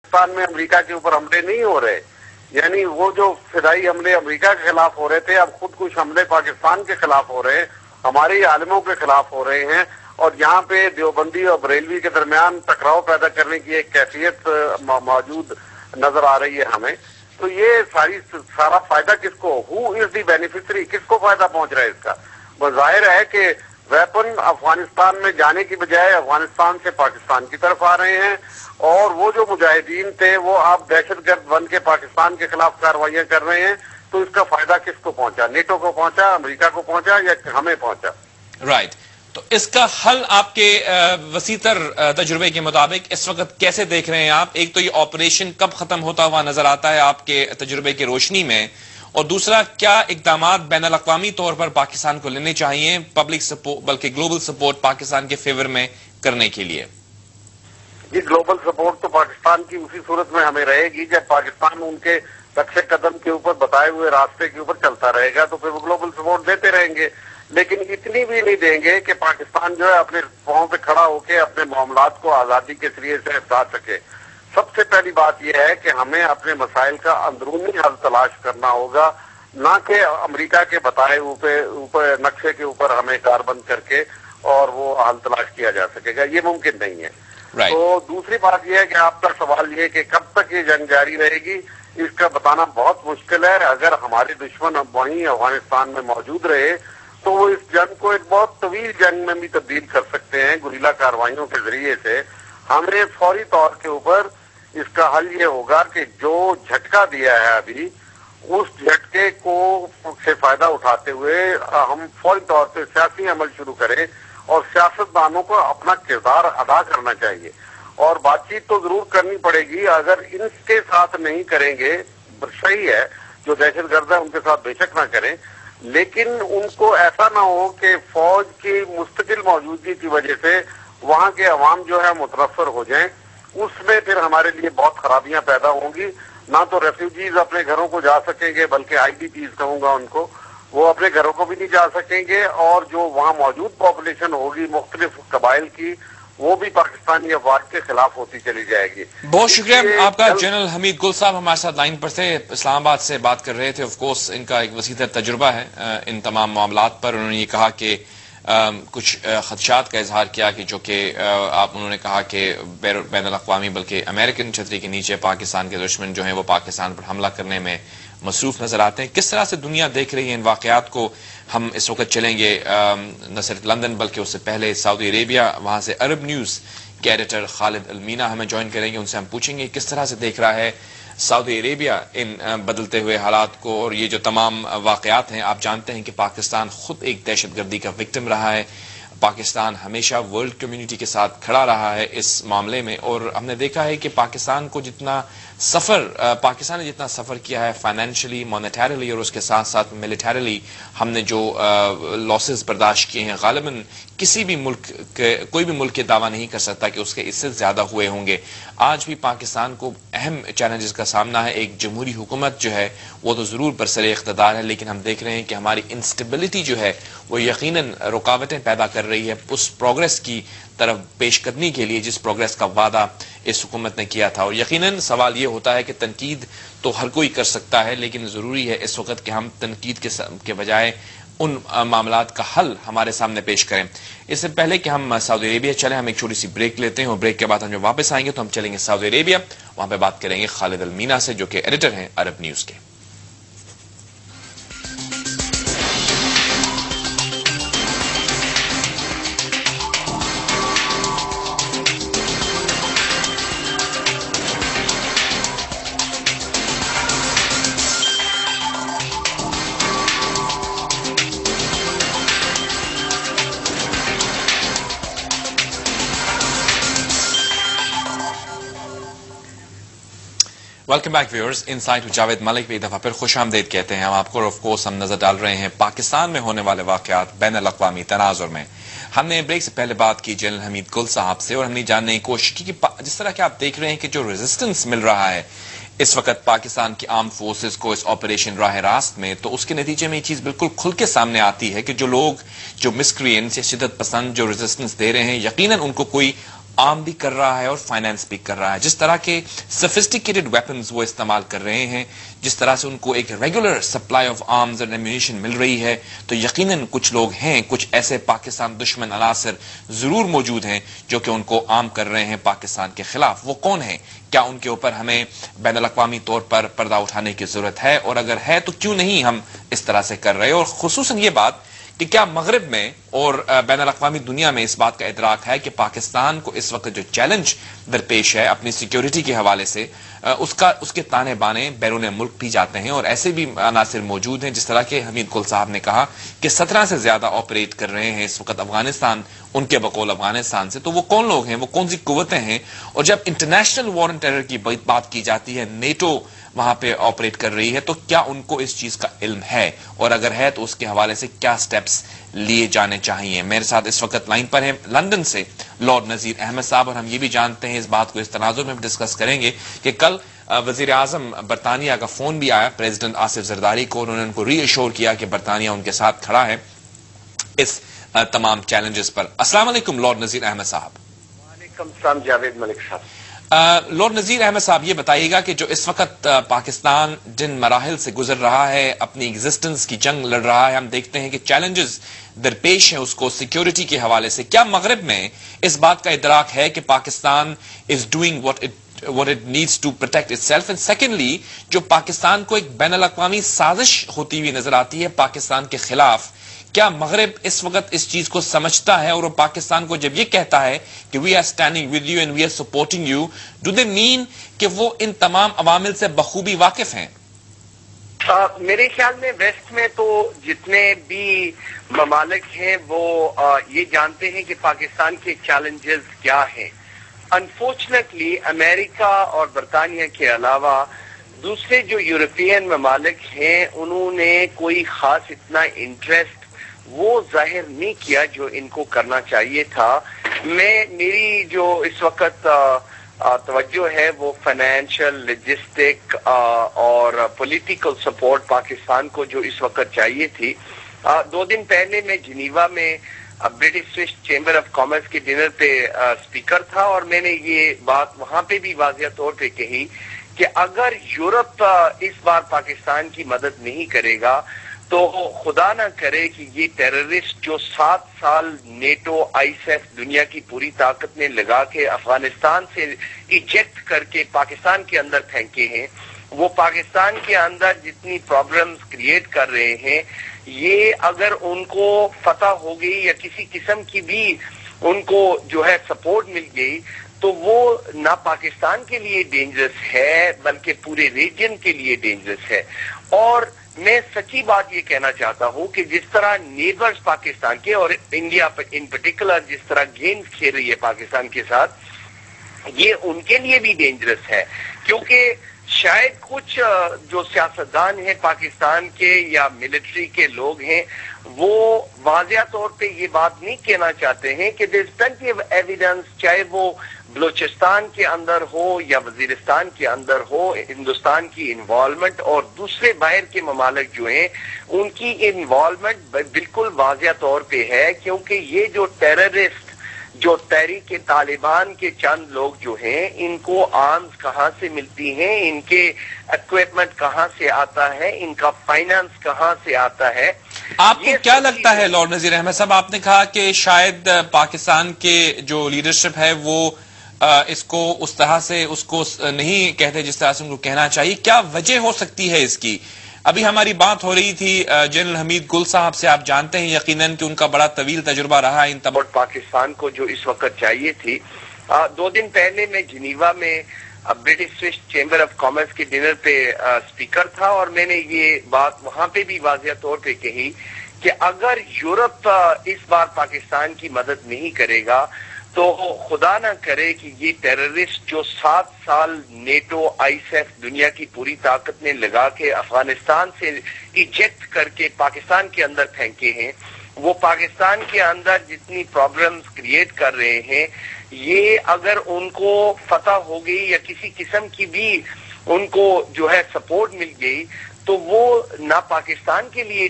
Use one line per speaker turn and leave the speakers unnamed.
पाकिस्तान में अमेरिका के ऊपर हमले नहीं हो रहे, यानी वो जो फिदाई हमले अमेरिका के खिलाफ हो रहे थे, अब खुद कुछ हमले पाकिस्तान के खिलाफ हो रहे हैं, हमारे आलिमों के खिलाफ हो रहे हैं, और यहाँ पे देवबंदी और बरेलवी के दरमियान टकराव पैदा करने की एक कैफियत मौजूद नजर आ रही है हमें। तो ये सारा फायदा किसको, हु इज दी बेनिफिशरी, किसको फायदा पहुंच रहा है इसका? वो जाहिर है कि वेपन अफगानिस्तान में जाने की बजाय अफगानिस्तान से पाकिस्तान की तरफ आ रहे हैं, और वो जो मुजाहिदीन थे वो आप दहशतगर्द बन के पाकिस्तान के खिलाफ कार्रवाइयां कर रहे हैं। तो इसका फायदा किसको पहुंचा? नेटो को पहुंचा, अमेरिका को पहुंचा, या हमें पहुंचा?
राइट। तो इसका हल आपके वसीतर तजुर्बे के मुताबिक इस वक्त कैसे देख रहे हैं आप? एक तो ये ऑपरेशन कब खत्म होता हुआ नजर आता है आपके तजुर्बे की रोशनी में, और दूसरा क्या इकदामात बैनुल अक़वामी तौर पर पाकिस्तान को लेने चाहिए पब्लिक सपोर्ट बल्कि ग्लोबल सपोर्ट पाकिस्तान के फेवर में करने के लिए?
ये ग्लोबल सपोर्ट तो पाकिस्तान की उसी सूरत में हमें रहेगी जब पाकिस्तान उनके नक्शे कदम के ऊपर बताए हुए रास्ते के ऊपर चलता रहेगा, तो फिर वो ग्लोबल सपोर्ट देते रहेंगे। लेकिन इतनी भी नहीं देंगे कि पाकिस्तान जो है अपने पांव पे खड़ा होकर अपने मामलात को आजादी के जरिए से निपटा सके। सबसे पहली बात यह है कि हमें अपने मसाइल का अंदरूनी हल तलाश करना होगा, ना कि अमेरिका के बताए ऊपर नक्शे के ऊपर हमें कारबंद करके और वो हल तलाश किया जा सकेगा, ये मुमकिन नहीं है। तो दूसरी बात यह है कि आपका सवाल ये है कि कब तक ये जंग जारी रहेगी, इसका बताना बहुत मुश्किल है। अगर हमारे दुश्मन अब वहीं अफगानिस्तान में मौजूद रहे तो वो इस जंग को एक बहुत तवील जंग में भी तब्दील कर सकते हैं गुरिल्ला कार्रवाइयों के जरिए से। हमें फौरी तौर के ऊपर इसका हल ये होगा कि जो झटका दिया है अभी, उस झटके को से फायदा उठाते हुए हम फौरी तौर पे सियासी अमल शुरू करें, और सियासतदानों को अपना किरदार अदा करना चाहिए। और बातचीत तो जरूर करनी पड़ेगी, अगर इनके साथ नहीं करेंगे सही है, जो दहशतगर्द है उनके साथ बेशक ना करें, लेकिन उनको ऐसा ना हो कि फौज की मुस्तकिल मौजूदगी की वजह से वहां के अवाम जो है मुतनफर हो जाएं। उसमें फिर हमारे लिए बहुत खराबियां पैदा होंगी। ना तो रेफ्यूजीज अपने घरों को जा सकेंगे, बल्कि आईडीपीज कहूंगा उनको, वो अपने घरों को भी नहीं जा सकेंगे, और जो वहां मौजूद पॉपुलेशन होगी मुख्तलिफ कबाइल की, वो भी पाकिस्तानी अफवाज के खिलाफ होती चली जाएगी।
बहुत शुक्रिया आपका जनरल हमीद गुल साहब हमारे साथ लाइन पर थे, इस्लामाबाद से बात कर रहे थे। ऑफ कोर्स इनका एक वसीतर तजुर्बा है इन तमाम मामलात पर। उन्होंने ये कहा कि कुछ खदशात का इजहार किया कि जो कि उन्होंने कहा कि बैनुल अक़वामी बल्कि अमेरिकन छतरी के नीचे पाकिस्तान के दुश्मन जो हैं वो पाकिस्तान पर हमला करने में मसरूफ नजर आते हैं। किस तरह से दुनिया देख रही है इन वाकयात को, हम इस वक्त चलेंगे न सिर्फ लंदन बल्कि उससे पहले सऊदी अरेबिया। वहां से अरब न्यूज के एडिटर खालिद अलमीना हमें ज्वाइन करेंगे, उनसे हम पूछेंगे किस तरह से देख रहा है सऊदी अरेबिया इन बदलते हुए हालात को, और ये जो तमाम वाकयात हैं। आप जानते हैं कि पाकिस्तान खुद एक दहशतगर्दी का विक्टिम रहा है, पाकिस्तान हमेशा वर्ल्ड कम्युनिटी के साथ खड़ा रहा है इस मामले में, और हमने देखा है कि पाकिस्तान ने जितना सफर किया है फाइनेंशियली, मॉनेटरीली और उसके साथ साथ मिलिटरीली, हमने जो लॉसेस बर्दाश्त किए हैं, गालिबन किसी भी मुल्क कोई भी मुल्क ये दावा नहीं कर सकता कि उसके इससे ज्यादा हुए होंगे। आज भी पाकिस्तान को अहम चैलेंजेस का सामना है। एक जमहूरी हुकूमत जो है वो तो जरूर बरसरे इख्तिदार है, लेकिन हम देख रहे हैं कि हमारी इंस्टेबिलिटी जो है वो यकीनन रुकावटें पैदा कर रही है उस प्रोग्रेस की तरफ पेशकदमी के लिए जिस प्रोग्रेस का वादा इस हुकूमत ने किया था। और यकीनन सवाल ये होता है कि तनकीद तो हर कोई कर सकता है, लेकिन जरूरी है इस वक्त कि हम तनकीद के बजाय उन मामलात का हल हमारे सामने पेश करें। इससे पहले कि हम सऊदी अरेबिया चलें, हम एक छोटी सी ब्रेक लेते हैं, और ब्रेक के बाद हम जब वापस आएंगे तो हम चलेंगे सऊदी अरेबिया। वहां पे बात करेंगे खालिद अलमीना से, जो कि एडिटर हैं अरब न्यूज के। Welcome back viewers, insight with Javed Malik पे एक दफा फिर खुशामदीद कहते हैं हम आपको। ऑफ कोर्स हम नजर डाल रहे हैं पाकिस्तान में होने वाले वाकयात बैनुल अक़वामी तनाजुर में। हमने ब्रेक से पहले बात की जनरल हमीद गुल साहब से, और हमने जानने की कोशिश की कि जिस तरह के आप देख रहे हैं कि जो रेजिस्टेंस मिल रहा है इस वक्त पाकिस्तान की आर्म फोर्सेस को इस ऑपरेशन राह रास्त में, तो उसके नतीजे में ये चीज बिल्कुल खुल के सामने आती है कि जो लोग, जो मिसक्रिएंट्स या शिद्दत पसंद जो रेजिस्टेंस दे रहे हैं, यकीनन उनको कोई आर्म भी कर रहा है और फाइनेंस भी कर रहा है। जिस तरह के सोफिस्टिकेटेड वेपन्स वो इस्तेमाल कर रहे हैं, जिस तरह से उनको एक regular supply of arms and ammunition मिल रही है, तो यकीनन कुछ लोग हैं, कुछ ऐसे पाकिस्तान दुश्मन अनासर जरूर मौजूद हैं जो कि उनको आर्म कर रहे हैं पाकिस्तान के खिलाफ। वो कौन है? क्या उनके ऊपर हमें बैनुल-अक़वामी तौर पर पर्दा उठाने की जरूरत है, और अगर है तो क्यों नहीं हम इस तरह से कर रहे? और खुसूसन ये बात कि क्या मगरिब में और बैनुल-अक़वामी दुनिया में इस बात का इदराक है कि पाकिस्तान को इस वक्त जो चैलेंज दरपेश है अपनी सिक्योरिटी के हवाले से, उसके ताने बाने बैरून मुल्क भी जाते हैं, और ऐसे भी अनासिर मौजूद हैं, जिस तरह के हमीद गुल साहब ने कहा कि 17 से ज्यादा ऑपरेट कर रहे हैं इस वक्त अफगानिस्तान, उनके बकौल अफगानिस्तान से। तो वो कौन लोग हैं, वो कौन सी कुव्वतें हैं? और जब इंटरनेशनल वॉर एंड टेरर की बात की जाती है, नेटो वहां पे ऑपरेट कर रही है, तो क्या उनको इस चीज का इल्म है, और अगर है तो उसके हवाले से क्या स्टेप्स लिए जाने चाहिए? मेरे साथ इस वक्त लाइन पर है लंदन से लॉर्ड नजीर अहमद साहब, और हम ये भी जानते हैं, इस बात को इस तनाजुर में भी डिस्कस करेंगे कि कल वजीर आजम बरतानिया का फोन भी आया प्रेसिडेंट आसिफ जरदारी को, उन्होंने उनको रीअश्योर किया कि बरतानिया उनके साथ खड़ा है इस तमाम चैलेंजेस पर। अस्सलाम वालेकुम लॉर्ड नजीर अहमद साहब।
वालेकुम सलाम जावेद मलिक साहब।
लॉर्ड नजीर अहमद साहब, ये बताइएगा कि जो इस वक्त पाकिस्तान जिन मराहिल से गुजर रहा है, अपनी एग्जिस्टेंस की जंग लड़ रहा है, हम देखते हैं कि चैलेंजेस दरपेश है उसको सिक्योरिटी के हवाले से। क्या मगरिब में इस बात का इदराक है कि Pakistan is doing what it needs to protect itself? And secondly, जो पाकिस्तान को एक बैनुल-अक़वामी साजिश होती हुई नजर आती है पाकिस्तान के खिलाफ, क्या मगरिब इस वक्त इस चीज को समझता है, और वो पाकिस्तान को जब ये कहता है कि we are standing with you and we are supporting you, do they mean कि वो इन तमाम अवामिल से बखूबी वाकिफ हैं?
मेरे ख्याल में वेस्ट में तो जितने भी ममालिक हैं वो ये जानते हैं कि पाकिस्तान के चैलेंजेस क्या हैं। अनफॉर्चुनेटली अमेरिका और बरतानिया के अलावा दूसरे जो यूरोपियन ममालिक हैं, उन्होंने कोई खास इतना इंटरेस्ट वो जाहिर नहीं किया जो इनको करना चाहिए था। मेरी जो इस वक्त तवज्जो है वो फाइनेंशियल, लॉजिस्टिक और पॉलिटिकल सपोर्ट पाकिस्तान को जो इस वक्त चाहिए थी। 2 दिन पहले मैं जिनीवा में British Swiss chamber of commerce के डिनर पे स्पीकर था, और मैंने ये बात वहां पे भी वाज़िह तौर पे कही कि अगर यूरोप इस बार पाकिस्तान की मदद नहीं करेगा तो खुदा ना करे कि ये टेररिस्ट जो 7 साल नेटो, आईएसएफ, दुनिया की पूरी ताकत ने लगा के अफगानिस्तान से इजेक्ट करके पाकिस्तान के अंदर फेंके हैं, वो पाकिस्तान के अंदर जितनी प्रॉब्लम्स क्रिएट कर रहे हैं, ये अगर उनको फतह हो गई या किसी किस्म की भी उनको जो है सपोर्ट मिल गई, तो वो ना पाकिस्तान के लिए डेंजरस है बल्कि पूरे रीजन के लिए डेंजरस है। और मैं सच्ची बात ये कहना चाहता हूँ कि जिस तरह नेबर्स पाकिस्तान के और इंडिया इन पर्टिकुलर जिस तरह गेम्स खेल रही है पाकिस्तान के साथ, ये उनके लिए भी डेंजरस है, क्योंकि शायद कुछ जो सियासतदान हैं पाकिस्तान के या मिलिट्री के लोग हैं, वो वाज़िह तौर पे ये बात नहीं कहना चाहते हैं कि there is plenty of evidence, चाहे वो बलूचिस्तान के अंदर हो या वजीरिस्तान के अंदर हो, हिंदुस्तान की इन्वॉल्वमेंट और दूसरे बाहर के ममालिक जो हैं उनकी इन्वॉल्वमेंट बिल्कुल वाज़िह तौर पे है। क्योंकि ये जो टेररिस्ट, जो तहरीक तालिबान के चंद लोग जो हैं, इनको आर्म्स कहाँ से मिलती हैं, इनके इक्विपमेंट कहाँ से आता है, इनका फाइनेंस कहाँ से आता है?
आपको क्या लगता है लॉर्ड नजीर अहमद साहब, आपने कहा कि शायद पाकिस्तान के जो लीडरशिप है वो इसको उस तरह से उसको नहीं कहते जिस तरह से उनको कहना चाहिए, क्या वजह हो सकती है इसकी? अभी हमारी बात हो रही थी जनरल हमीद गुल साहब से, आप जानते हैं यकीनन कि उनका बड़ा तवील तजुर्बा रहा है इन तमाम
पाकिस्तान को जो इस वक्त चाहिए थी। 2 दिन पहले मैं जिनीवा में British Swiss chamber of commerce के डिनर पे स्पीकर था, और मैंने ये बात वहां पे भी वाज़िह तौर पे कही कि अगर यूरोप इस बार पाकिस्तान की मदद नहीं करेगा तो खुदा ना करे कि ये टेररिस्ट जो 7 साल नेटो, आईएसएफ, दुनिया की पूरी ताकत ने लगा के अफगानिस्तान से इजेक्ट करके पाकिस्तान के अंदर फेंके हैं, वो पाकिस्तान के अंदर जितनी प्रॉब्लम्स क्रिएट कर रहे हैं, ये अगर उनको फतह हो गई या किसी किस्म की भी उनको जो है सपोर्ट मिल गई, तो वो ना पाकिस्तान के लिए